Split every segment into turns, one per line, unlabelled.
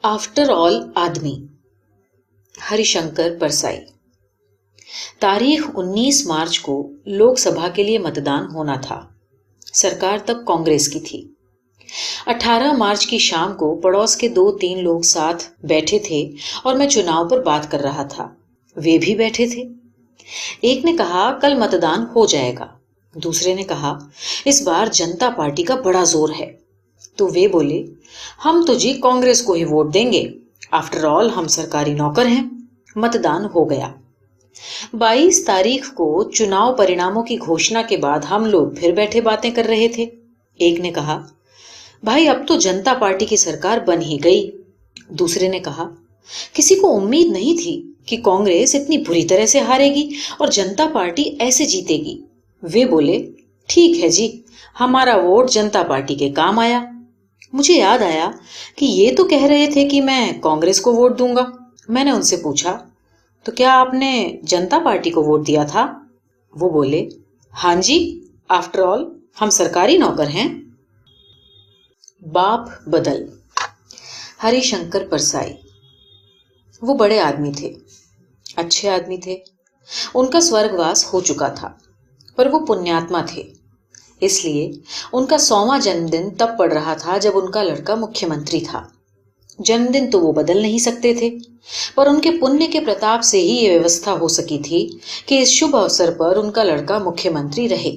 After all आदमी। हरिशंकर परसाई। तारीख 19 मार्च को लोकसभा के लिए मतदान होना था। सरकार तब कांग्रेस की थी। 18 मार्च की शाम को पड़ोस के 2-3 लोग साथ बैठे थे और मैं चुनाव पर बात कर रहा था। वे भी बैठे थे। एक ने कहा कल मतदान हो जाएगा। दूसरे ने कहा इस बार जनता पार्टी का बड़ा जोर है। तो वे बोले हम तो जी कांग्रेस को ही वोट देंगे, आफ्टर ऑल हम सरकारी नौकर हैं। मतदान हो गया। 22 तारीख को चुनाव परिणामों की घोषणा के बाद हम लोग फिर बैठे बातें कर रहे थे। एक ने कहा भाई अब तो जनता पार्टी की सरकार बन ही गई। दूसरे ने कहा किसी को उम्मीद नहीं थी कि कांग्रेस इतनी बुरी तरह से हारेगी और जनता पार्टी ऐसे जीतेगी। वे बोले ठीक है जी, हमारा वोट जनता पार्टी के काम आया। मुझे याद आया कि ये तो कह रहे थे कि मैं कांग्रेस को वोट दूंगा। मैंने उनसे पूछा तो क्या आपने जनता पार्टी को वोट दिया था? वो बोले हाँ जी, आफ्टर ऑल हम सरकारी नौकर हैं। बाप बदल। हरिशंकर परसाई। वो बड़े आदमी थे, अच्छे आदमी थे। उनका स्वर्गवास हो चुका था, पर वो पुण्यात्मा थे। इसलिए उनका 100वां जन्मदिन तब पड़ रहा था जब उनका लड़का मुख्यमंत्री था। जन्मदिन तो वो बदल नहीं सकते थे, पर उनके पुण्य के प्रताप से ही ये व्यवस्था हो सकी थी कि इस शुभ अवसर पर उनका लड़का मुख्यमंत्री रहे।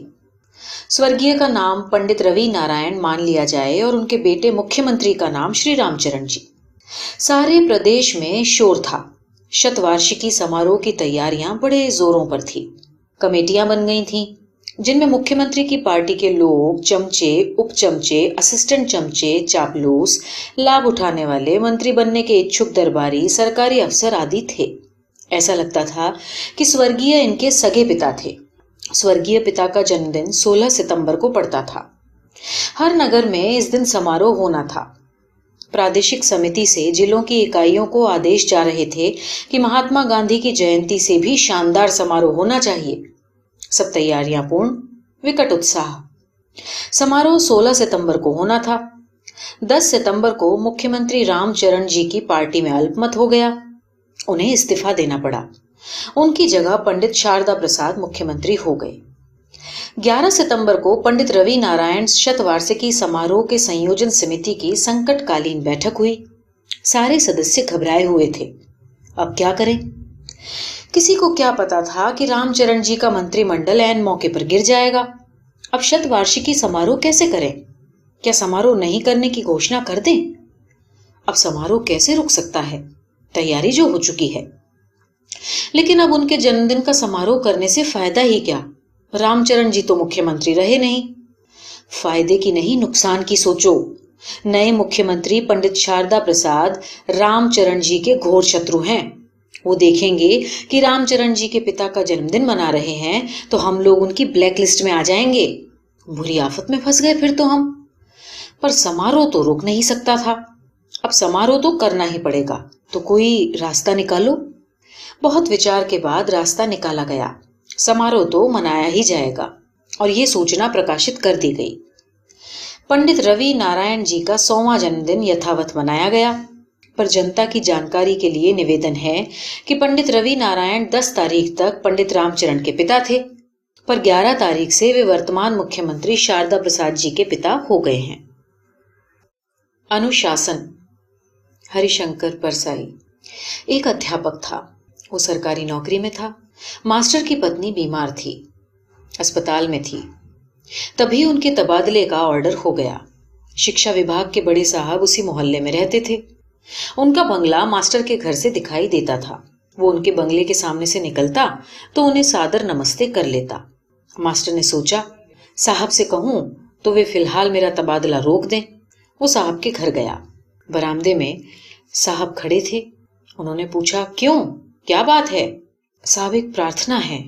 स्वर्गीय का नाम पंडित रवि नारायण मान लिया जाए और उनके बेटे मुख्यमंत्री का नाम श्री रामचरण जी। सारे प्रदेश में शोर था। शतवार्षिकी समारोह की तैयारियां बड़े जोरों पर थी। कमेटियां बन गई थीं, जिनमें मुख्यमंत्री की पार्टी के लोग, चमचे, उपचमचे, असिस्टेंट चमचे, चापलूस, लाभ उठाने वाले, मंत्री बनने के इच्छुक दरबारी, सरकारी अफसर आदि थे। ऐसा लगता था कि स्वर्गीय इनके सगे पिता थे। स्वर्गीय पिता का जन्मदिन 16 सितंबर को पड़ता था। हर नगर में इस दिन समारोह होना था। प्रादेशिक समिति से जिलों की इकाइयों को आदेश जा रहे थे कि महात्मा गांधी की जयंती से भी शानदार समारोह होना चाहिए। सब तैयारियां पूर्ण, विकट उत्साह। समारोह 16 सितंबर को होना था। 10 सितंबर को मुख्यमंत्री रामचरण जी की पार्टी में अल्पमत हो गया। उन्हें इस्तीफा देना पड़ा। उनकी जगह पंडित शारदा प्रसाद मुख्यमंत्री हो गए। 11 सितंबर को पंडित रवि नारायण शतवार्षिकी समारोह के संयोजन समिति की संकटकालीन बैठक हुई। सारे सदस्य घबराए हुए थे। अब क्या करें? किसी को क्या पता था कि रामचरण जी का मंत्रिमंडल ऐन मौके पर गिर जाएगा। अब शतवार्षिकी समारोह कैसे करें? क्या समारोह नहीं करने की घोषणा कर दें? अब समारोह कैसे रुक सकता है? तैयारी जो हो चुकी है। लेकिन अब उनके जन्मदिन का समारोह करने से फायदा ही क्या? रामचरण जी तो मुख्यमंत्री रहे नहीं। फायदे की नहीं, नुकसान की सोचो। नए मुख्यमंत्री पंडित शारदा प्रसाद रामचरण जी के घोर शत्रु हैं। वो देखेंगे कि रामचरण जी के पिता का जन्मदिन मना रहे हैं तो हम लोग उनकी ब्लैक लिस्ट में आ जाएंगे। बुरी आफत में फंस गए फिर तो हम। पर समारोह तो रुक नहीं सकता था। अब समारोह तो करना ही पड़ेगा, तो कोई रास्ता निकालो। बहुत विचार के बाद रास्ता निकाला गया। समारोह तो मनाया ही जाएगा और ये सूचना प्रकाशित कर दी गई। पंडित रवि नारायण जी का 100वां जन्मदिन यथावत मनाया गया। पर जनता की जानकारी के लिए निवेदन है कि पंडित रवि नारायण 10 तारीख तक पंडित रामचरण के पिता थे, पर 11 तारीख से वे वर्तमान मुख्यमंत्री शारदा प्रसाद जी के पिता हो गए हैं। अनुशासन। हरिशंकर परसाई। एक अध्यापक था। वो सरकारी नौकरी में था। मास्टर की पत्नी बीमार थी, अस्पताल में थी। तभी उनके तबादले का ऑर्डर हो गया। शिक्षा विभाग के बड़े साहब उसी मोहल्ले में रहते थे। उनका बंगला मास्टर के घर से दिखाई देता था। वो उनके बंगले के सामने से निकलता तो उन्हें सादर नमस्ते कर लेता। मास्टर ने सोचा साहब से कहूं तो वे फिलहाल मेरा तबादला रोक दें। वो साहब के घर गया। बरामदे में साहब खड़े थे। उन्होंने पूछा क्यों, क्या बात है? साहब एक प्रार्थना है।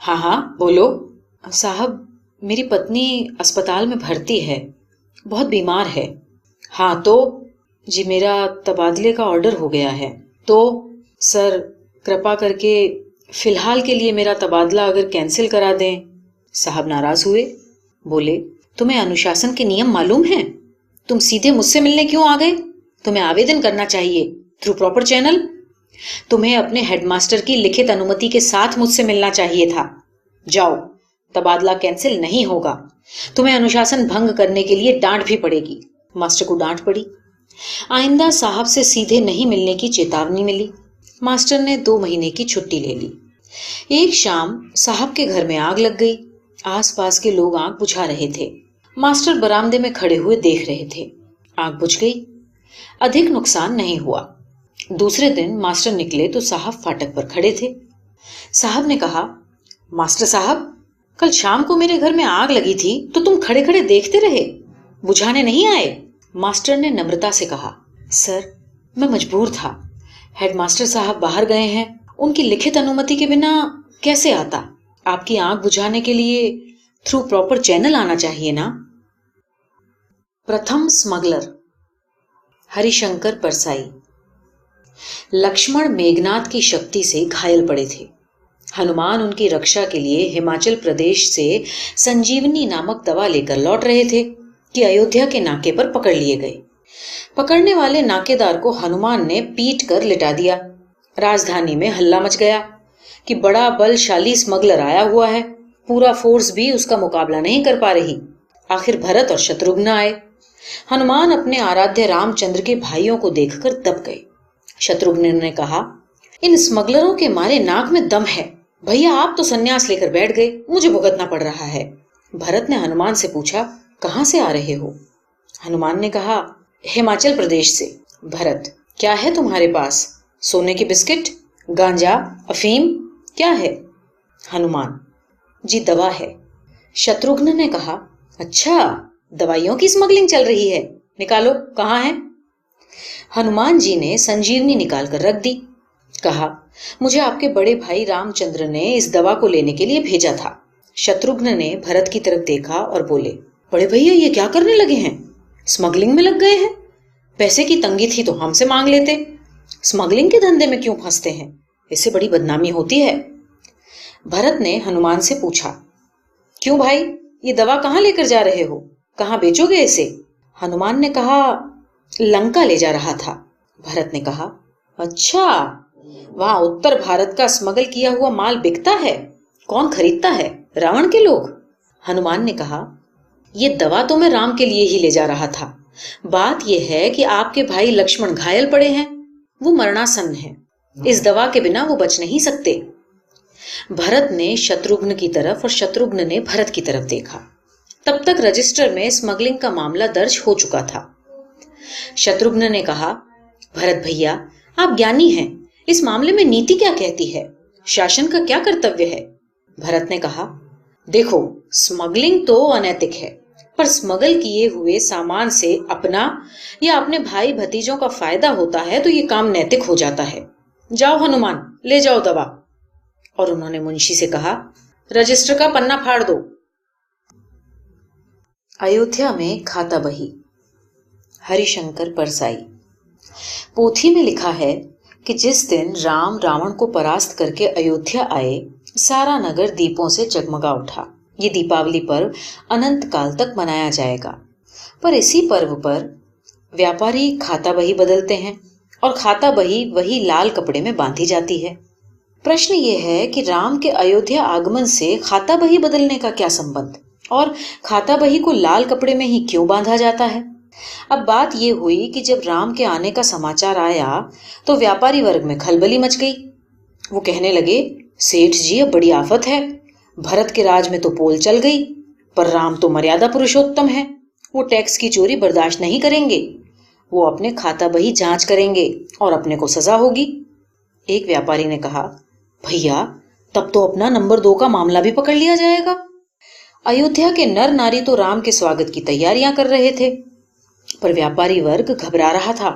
हाँ हाँ बोलो। साहब मेरी पत्नी अस्पताल में भर्ती है, बहुत बीमार है। हाँ तो? जी मेरा तबादले का ऑर्डर हो गया है। तो सर कृपा करके फिलहाल के लिए मेरा तबादला अगर कैंसिल करा दें। साहब नाराज हुए। बोले तुम्हें अनुशासन के नियम मालूम हैं? तुम सीधे मुझसे मिलने क्यों आ गए? तुम्हें आवेदन करना चाहिए थ्रू प्रॉपर चैनल। तुम्हें अपने हेडमास्टर की लिखित अनुमति के साथ मुझसे मिलना चाहिए था। जाओ, तबादला कैंसिल नहीं होगा। तुम्हें अनुशासन भंग करने के लिए डांट भी पड़ेगी। मास्टर को डांट पड़ी। आइंदा साहब से सीधे नहीं मिलने की चेतावनी मिली। मास्टर ने 2 महीने की छुट्टी ले ली। एक शाम साहब के घर में आग लग गई। आसपास के लोग आग बुझा रहे थे। मास्टर बरामदे में खड़े हुए देख रहे थे। आग बुझ गई। अधिक नुकसान नहीं हुआ। दूसरे दिन मास्टर निकले तो साहब फाटक पर खड़े थे। साहब ने कहा, मास्टर साहब, कल शाम को मेरे घर में आग लगी थी तो तुम खड़े खड़े देखते रहे, बुझाने नहीं आए। मास्टर ने नम्रता से कहा, सर, मैं मजबूर था। हेडमास्टर साहब बाहर गए हैं, उनकी लिखित अनुमति के बिना कैसे आता। आपकी आग बुझाने के लिए थ्रू प्रॉपर चैनल आना चाहिए ना। प्रथम स्मगलर। हरिशंकर परसाई। लक्ष्मण मेघनाथ की शक्ति से घायल पड़े थे। हनुमान उनकी रक्षा के लिए हिमाचल प्रदेश से संजीवनी नामक दवा लेकर लौट रहे थे कि अयोध्या के नाके पर पकड़ लिए गए। पकड़ने वाले नाकेदार को हनुमान ने पीट कर लिटा दिया। राजधानी में हल्ला मच गया कि बड़ा बलशाली स्मगलर आया हुआ है, पूरा फोर्स भी उसका मुकाबला नहीं कर पा रही। आखिर भरत और शत्रुघ्न आए। हनुमान अपने आराध्य रामचंद्र के भाइयों को देखकर दब गए। शत्रुघ्न ने कहा, इन स्मगलरों के मारे नाक में दम है। भैया, आप तो संन्यास लेकर बैठ गए, मुझे भुगतना पड़ रहा है। भरत ने हनुमान से पूछा, कहां से आ रहे हो? हनुमान ने कहा, हिमाचल प्रदेश से। भरत, क्या है तुम्हारे पास? सोने के बिस्किट, गांजा, अफीम, क्या है? हनुमान, जी दवा है। शत्रुघ्न ने कहा, अच्छा, दवाइयों की स्मगलिंग चल रही है, निकालो, कहाँ है? हनुमान जी ने संजीवनी निकाल कर रख दी। कहा, मुझे आपके बड़े भाई रामचंद्र ने इस दवा को लेने के लिए भेजा था। शत्रुघ्न ने भरत की तरफ देखा और बोले, बड़े भैया, ये क्या करने लगे हैं? स्मगलिंग में लग गए हैं। पैसे की तंगी थी तो हमसे मांग लेते, स्मगलिंग के धंधे में क्यों फंसते हैं? इससे बड़ी बदनामी होती है। भरत ने हनुमान से पूछा, क्यों भाई, ये दवा कहाँ लेकर जा रहे हो? कहाँ बेचोगे इसे? हनुमान ने कहा, लंका ले जा रहा था। भरत ने कहा, अच्छा, वहां उत्तर भारत का स्मगल किया हुआ माल बिकता है? कौन खरीदता है? रावण के लोग। हनुमान ने कहा, ये दवा तो मैं राम के लिए ही ले जा रहा था। बात यह है कि आपके भाई लक्ष्मण घायल पड़े हैं, वो मरणासन्न है। इस दवा के बिना वो बच नहीं सकते। भरत ने शत्रुघ्न की तरफ और शत्रुघ्न ने भरत की तरफ देखा। तब तक रजिस्टर में स्मगलिंग का मामला दर्ज हो चुका था। शत्रुघ्न ने कहा, भरत भैया, आप ज्ञानी हैं, इस मामले में नीति क्या कहती है? शासन का क्या कर्तव्य है? भरत ने कहा, देखो, स्मगलिंग तो अनैतिक है, पर स्मगल किए हुए सामान से अपना या अपने भाई भतीजों का फायदा होता है तो ये काम नैतिक हो जाता है। जाओ हनुमान, ले जाओ दवा। और उन्होंने मुंशी से कहा, रजिस्टर का पन्ना फाड़ दो। अयोध्या में खाता बही। हरिशंकर परसाई। पोथी में लिखा है कि जिस दिन राम रावण को परास्त करके अयोध्या आए, सारा नगर दीपों से जगमगा उठा। ये दीपावली पर्व अनंत काल तक मनाया जाएगा। पर इसी पर्व पर व्यापारी खाता बही बदलते हैं और खाता बही वही लाल कपड़े में बांधी जाती है। प्रश्न ये है कि राम के अयोध्या आगमन से खाता बही बदलने का क्या संबंध, और खाता बही को लाल कपड़े में ही क्यों बांधा जाता है? अब बात यह हुई कि जब राम के आने का समाचार आया तो व्यापारी वर्ग में खलबली मच गई। वो कहने लगे, सेठ जी, अब बड़ी आफत है। भरत के राज में तो पोल चल गई, पर राम तो मर्यादा पुरुषोत्तम है, वो टैक्स की चोरी बर्दाश्त नहीं करेंगे। वो अपने खाता बही जांच करेंगे और अपने को सजा होगी। एक व्यापारी ने कहा, भैया, तब तो अपना नंबर 2 का मामला भी पकड़ लिया जाएगा। अयोध्या के नर नारी तो राम के स्वागत की तैयारियां कर रहे थे, पर व्यापारी वर्ग घबरा रहा था।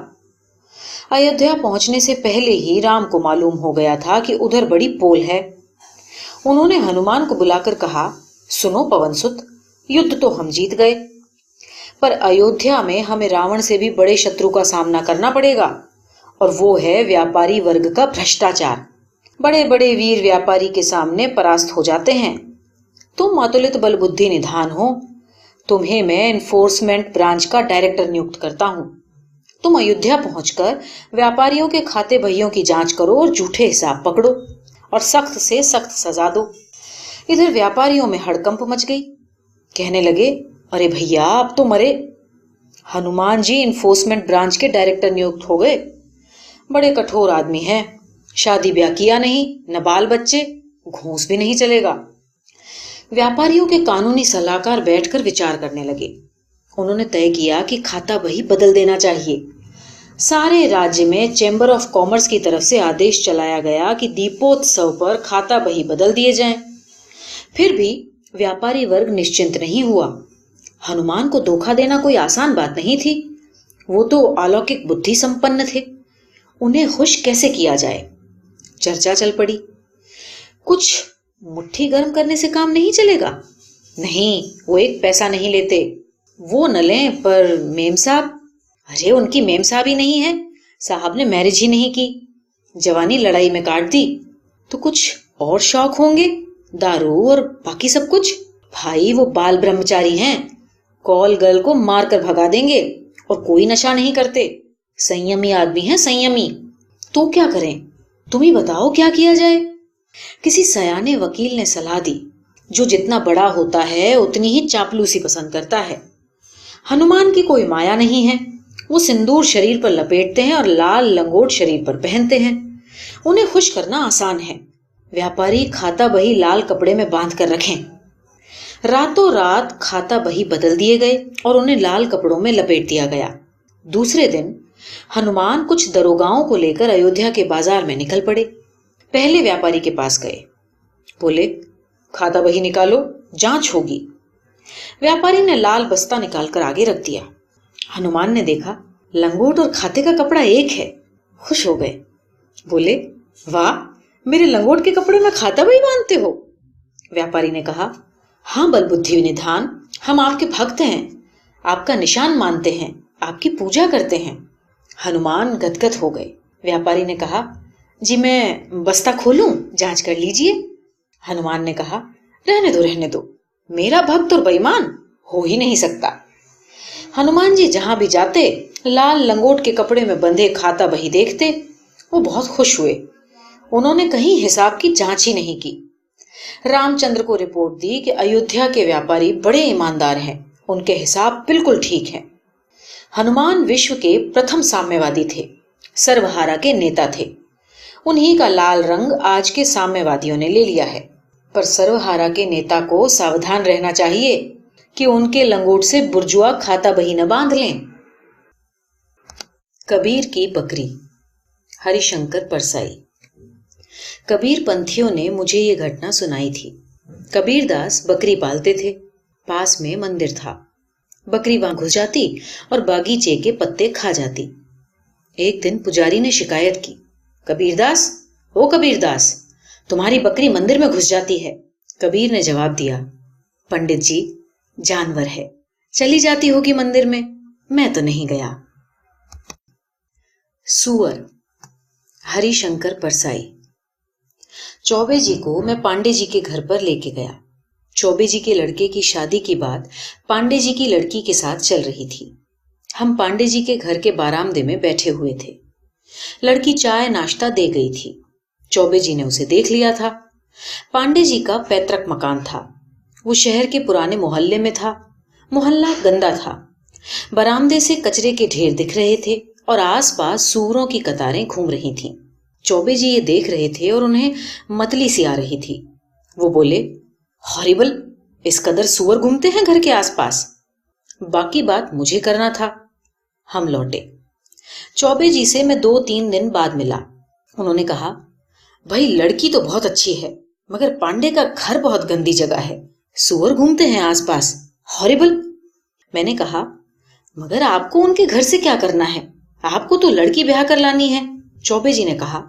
अयोध्या पहुंचने से पहले ही राम को मालूम हो गया था कि उधर बड़ी पोल है। उन्होंने हनुमान को बुलाकर कहा, सुनो पवनसुत, युद्ध तो हम जीत गए, पर अयोध्या में हमें रावण से भी बड़े शत्रु का सामना करना पड़ेगा, और वो है व्यापारी वर्ग का भ्रष्टाचार। बड़े बड़े वीर व्यापारी के सामने परास्त हो जाते हैं। तुम अतुलित बल बुद्धि निधान हो, तुम्हें मैं एनफोर्समेंट ब्रांच का डायरेक्टर नियुक्त करता हूं। तुम अयोध्या पहुंचकर व्यापारियों के खाते बहियों की जांच करो और झूठे हिसाब पकड़ो और सख्त से सख्त सजा दो। इधर व्यापारियों में हड़कंप मच गई। कहने लगे, अरे भैया अब तो मरे। हनुमान जी इन्फोर्समेंट ब्रांच के डायरेक्टर नियुक्त हो गए। बड़े कठोर आदमी हैं। शादी ब्याह किया नहीं, न बाल बच्चे, घूस भी नहीं चलेगा। व्यापारियों के कानूनी सलाहकार बैठकर विचार करने लगे। उन्होंने तय किया कि खाता बही बदल देना चाहिए। सारे राज्य में चैम्बर ऑफ कॉमर्स की तरफ से आदेश चलाया गया कि दीपोत्सव पर खाता बही बदल दिए जाएं। फिर भी व्यापारी वर्ग निश्चिंत नहीं हुआ। हनुमान को धोखा देना कोई आसान बात नहीं थी। वो तो अलौकिक बुद्धि संपन्न थे। उन्हें खुश कैसे किया जाए? चर्चा चल पड़ी। कुछ मुट्ठी गर्म करने से काम नहीं चलेगा। नहीं, वो एक पैसा नहीं लेते। वो न लें, पर मेम साहब, अरे उनकी मेम साहब ही नहीं है। साहब ने मैरिज ही नहीं की, जवानी लड़ाई में काट दी। तो कुछ और शौक होंगे, दारू और बाकी सब कुछ। भाई वो बाल ब्रह्मचारी हैं, कॉल गर्ल को मारकर भगा देंगे और कोई नशा नहीं करते। संयमी आदमी है, संयमी। तो क्या करें? तुम ही बताओ क्या किया जाए? किसी सयाने वकील ने सलाह दी, जो जितना बड़ा होता है उतनी ही चापलूसी पसंद करता है। हनुमान की कोई माया नहीं है। वो सिंदूर शरीर पर लपेटते हैं और लाल लंगोट शरीर पर पहनते हैं। उन्हें खुश करना आसान है। व्यापारी खाता बही लाल कपड़े में बांध कर रखें। रातों रात खाता बही बदल दिए गए और उन्हें लाल कपड़ों में लपेट दिया गया। दूसरे दिन हनुमान कुछ दरोगाओं को लेकर अयोध्या के बाजार में निकल पड़े। पहले व्यापारी के पास गए। बोले, खाता बही निकालो, जांच होगी। व्यापारी ने लाल बस्ता निकालकर आगे रख दिया। हनुमान ने देखा लंगोट और खाते का कपड़ा एक है। खुश हो गए। बोले, वाह, मेरे लंगोट के कपड़े में खाता बही बांधते हो? व्यापारी ने कहा, हाँ बलबुद्धि निधान, हम आपके भक्त हैं, आपका निशान मानते हैं, आपकी पूजा करते हैं। हनुमान गदगद हो गए। व्यापारी ने कहा, जी मैं बस्ता खोलूं, जांच कर लीजिए। हनुमान ने कहा, रहने दो रहने दो, मेरा भक्त और बेईमान हो ही नहीं सकता। हनुमान जी जहां भी जाते लाल लंगोट के कपड़े में बंधे खाता बही देखते। वो बहुत खुश हुए। उन्होंने कहीं हिसाब की जांच ही नहीं की। रामचंद्र को रिपोर्ट दी कि अयोध्या के व्यापारी बड़े ईमानदार हैं, उनके हिसाब बिल्कुल ठीक हैं। हनुमान विश्व के प्रथम साम्यवादी थे, सर्वहारा के नेता थे। उन्हीं का लाल रंग आज के साम्यवादियों ने ले लिया है। पर सर्वहारा के नेता को सावधान रहना चाहिए कि उनके लंगोट से बुर्जुआ खाता बही न बांध लें। कबीर की बकरी। हरिशंकर परसाई। कबीर पंथियों ने मुझे ये घटना सुनाई थी। कबीर दास बकरी पालते थे। पास में मंदिर था। बकरी वहां घुस जाती और बागीचे के पत्ते खा जाती। एक दिन पुजारी ने शिकायत की, कबीरदास, ओ कबीरदास, तुम्हारी बकरी मंदिर में घुस जाती है। कबीर ने जवाब दिया, पंडित जी, जानवर है, चली जाती होगी मंदिर में, मैं तो नहीं गया। सुअर। हरिशंकर परसाई। चौबे जी को मैं पांडे जी के घर पर लेके गया। चौबे जी के लड़के की शादी की बात पांडे जी की लड़की के साथ चल रही थी। हम पांडे जी के घर के बारामदे में बैठे हुए थे। लड़की चाय नाश्ता दे गई थी। चौबे जी ने उसे देख लिया था। पांडे जी का पैतृक मकान था। वो शहर के पुराने मोहल्ले में था। मोहल्ला गंदा था। बरामदे से कचरे के ढेर दिख रहे थे और आसपास सूअरों की कतारें घूम रही थीं। चौबे जी ये देख रहे थे और उन्हें मतली सी आ रही थी। वो बोले, हॉरिबल, इस कदर सूअर घूमते हैं घर के आसपास। बाकी बात मुझे करना था। हम लौटे। चौबे जी से मैं 2-3 दिन बाद मिला। उन्होंने कहा, भाई लड़की तो बहुत अच्छी है, मगर पांडे का घर बहुत गंदी जगह है, सूअर घूमते हैं आसपास, हॉरिबल। मैंने कहा, मगर आपको उनके घर से क्या करना है, आपको तो लड़की ब्याह कर लानी है। चौबे जी ने कहा,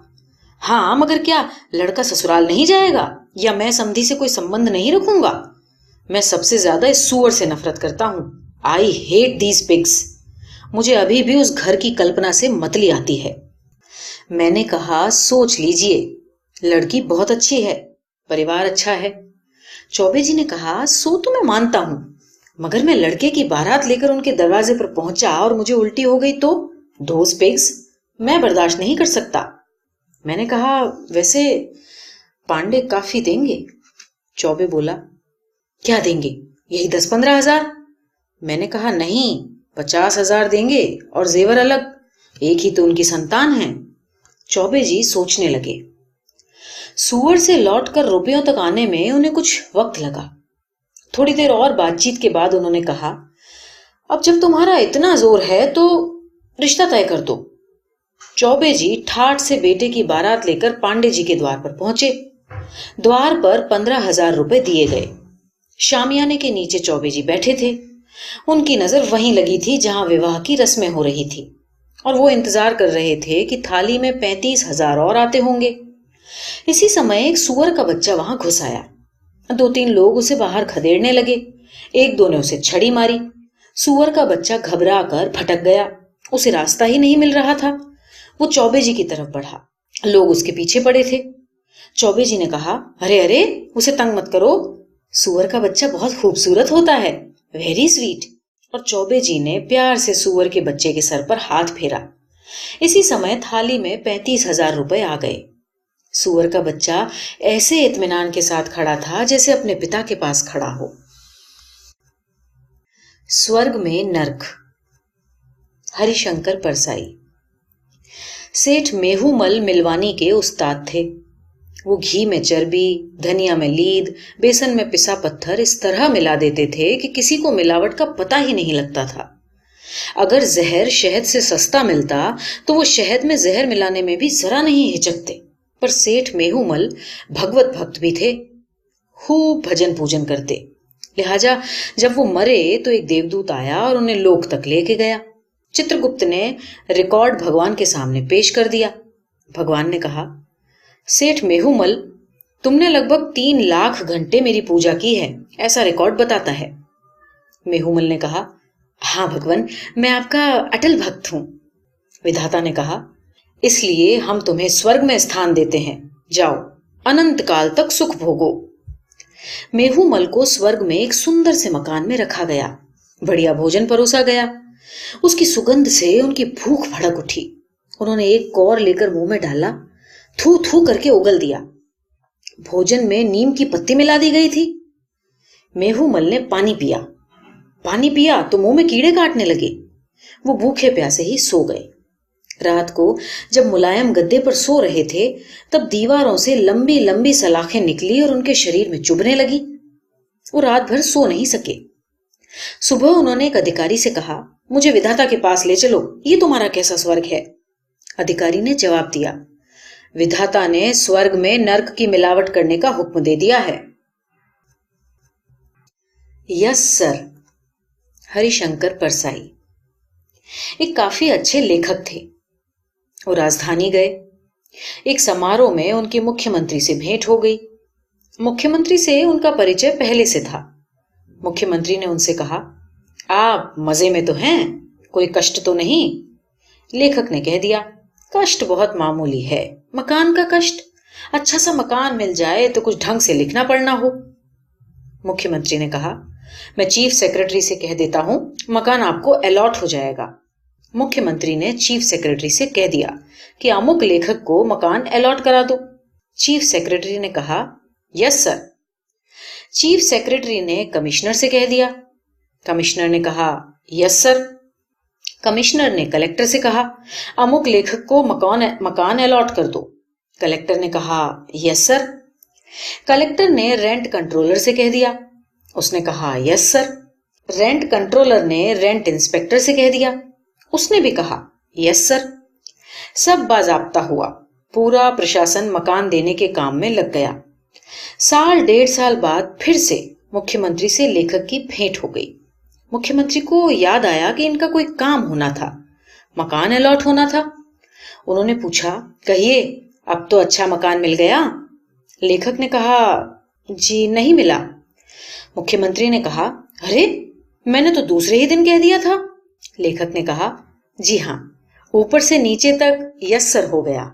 हाँ, मगर क्या लड़का ससुराल नहीं जाएगा, या मैं समधी से कोई संबंध नहीं रखूंगा? मैं सबसे ज्यादा इस सूअर से नफरत करता हूं। I hate these pigs. मुझे अभी भी उस घर की कल्पना से मतली आती है। मैंने कहा, सोच लीजिए, लड़की बहुत अच्छी है, परिवार अच्छा है। चौबे जी ने कहा, सो तो मैं मानता हूं, मगर मैं लड़के की बारात लेकर उनके दरवाजे पर पहुंचा और मुझे उल्टी हो गई तो दोज पिग्स, मैं बर्दाश्त नहीं कर सकता। मैंने कहा, वैसे पांडे काफी देंगे। चौबे बोला, क्या देंगे? यही 10-15 हजार। मैंने कहा, नहीं, 50,000 देंगे और जेवर अलग। एक ही तो उनकी संतान है। चौबे जी सोचने लगे। सुअर से लौटकर रुपयों तक आने में उन्हें कुछ वक्त लगा। थोड़ी देर और बातचीत के बाद उन्होंने कहा, अब जब तुम्हारा इतना जोर है तो रिश्ता तय कर दो। चौबे जी ठाठ से बेटे की बारात लेकर पांडे जी के द्वार पर पहुंचे। द्वार पर 15,000 रुपए दिए गए। शामियाने के नीचे चौबे जी बैठे थे। उनकी नजर वहीं लगी थी जहां विवाह की रस्में हो रही थी, और वो इंतजार कर रहे थे कि थाली में 35,000 और आते होंगे। इसी समय एक सुअर का बच्चा वहां घुस आया। 2-3 लोग उसे बाहर खदेड़ने लगे। एक दो ने उसे छड़ी मारी। सुअर का बच्चा घबरा कर भटक गया। उसे रास्ता ही नहीं मिल रहा था। वो चौबे जी की तरफ बढ़ा। लोग उसके पीछे पड़े थे। चौबे जी ने कहा, अरे अरे, उसे तंग मत करो। सुअर का बच्चा बहुत खूबसूरत होता है, वेरी स्वीट। और चौबे जी ने प्यार से सुअर के बच्चे के सर पर हाथ फेरा। इसी समय थाली में 35,000 रुपए आ गए। सुअर का बच्चा ऐसे इत्मीनान के साथ खड़ा था जैसे अपने पिता के पास खड़ा हो। स्वर्ग में नर्क। हरिशंकर परसाई। सेठ मेहुमल मिलवानी के उस्ताद थे। वो घी में चर्बी, धनिया में लीद, बेसन में पिसा पत्थर इस तरह मिला देते थे कि किसी को मिलावट का पता ही नहीं लगता था। अगर जहर शहद से सस्ता मिलता तो वो शहद में जहर मिलाने में भी जरा नहीं हिचकते। पर सेठ मेहुमल भगवत भक्त भी थे, खूब भजन पूजन करते। लिहाजा जब वो मरे तो एक देवदूत आया और उन्हें लोक तक लेके गया। चित्रगुप्त ने रिकॉर्ड भगवान के सामने पेश कर दिया। भगवान ने कहा, सेठ मेहुमल, तुमने लगभग 3 लाख घंटे मेरी पूजा की है, ऐसा रिकॉर्ड बताता है। मेहुमल ने कहा, हाँ भगवान, मैं आपका अटल भक्त हूं। विधाता ने कहा, इसलिए हम तुम्हें स्वर्ग में स्थान देते हैं। जाओ, अनंत काल तक सुख भोगो। मेहुमल को स्वर्ग में एक सुंदर से मकान में रखा गया। बढ़िया भोजन परोसा गया। उसकी सुगंध से उनकी भूख भड़क उठी। उन्होंने एक कौर लेकर मुंह में डाला, थू थू करके उगल दिया। भोजन में नीम की पत्ती मिला दी गई थी। मेहुमल ने पानी पिया तो मुंह में कीड़े काटने लगे। वो भूखे प्यासे ही सो गए। रात को जब मुलायम गद्दे पर सो रहे थे तब दीवारों से लंबी लंबी सलाखें निकली और उनके शरीर में चुभने लगी। वो रात भर सो नहीं सके। सुबह उन्होंने एक अधिकारी से कहा, मुझे विधाता के पास ले चलो, ये तुम्हारा कैसा स्वर्ग है? अधिकारी ने जवाब दिया, विधाता ने स्वर्ग में नर्क की मिलावट करने का हुक्म दे दिया है। Yes sir. हरिशंकर परसाई एक काफी अच्छे लेखक थे। वो राजधानी गए। एक समारोह में उनके मुख्यमंत्री से भेंट हो गई। मुख्यमंत्री से उनका परिचय पहले से था। मुख्यमंत्री ने उनसे कहा, आप मजे में तो हैं, कोई कष्ट तो नहीं? लेखक ने कह दिया, कष्ट बहुत मामूली है, मकान का कष्ट। अच्छा सा मकान मिल जाए तो कुछ ढंग से लिखना पढ़ना हो। मुख्यमंत्री ने कहा, मैं चीफ सेक्रेटरी से कह देता हूं, मकान आपको अलॉट हो जाएगा। मुख्यमंत्री ने चीफ सेक्रेटरी से कह दिया कि अमुक लेखक को मकान अलॉट करा दो। चीफ सेक्रेटरी ने कहा, यस सर। चीफ सेक्रेटरी ने कमिश्नर से कह दिया। कमिश्नर ने कहा, यस सर। कमिश्नर ने कलेक्टर से कहा, अमुक लेखक को मकान अलॉट कर दो। कलेक्टर ने कहा, यस सर। कलेक्टर ने रेंट कंट्रोलर से कह दिया। उसने कहा, यस सर। रेंट कंट्रोलर ने रेंट इंस्पेक्टर से कह दिया। उसने भी कहा, यस सर। सब बाज़ाब्ता हुआ। पूरा प्रशासन मकान देने के काम में लग गया। 1.5 साल बाद फिर से मुख्यमंत्री से लेखक की भेंट हो गई। मुख्यमंत्री को याद आया कि इनका कोई काम होना था, मकान अलॉट होना था। उन्होंने पूछा, कहिए, अब तो अच्छा मकान मिल गया? लेखक ने कहा, जी नहीं मिला। मुख्यमंत्री ने कहा, अरे, मैंने तो दूसरे ही दिन कह दिया था। लेखक ने कहा, जी हां, ऊपर से नीचे तक यस सर हो गया।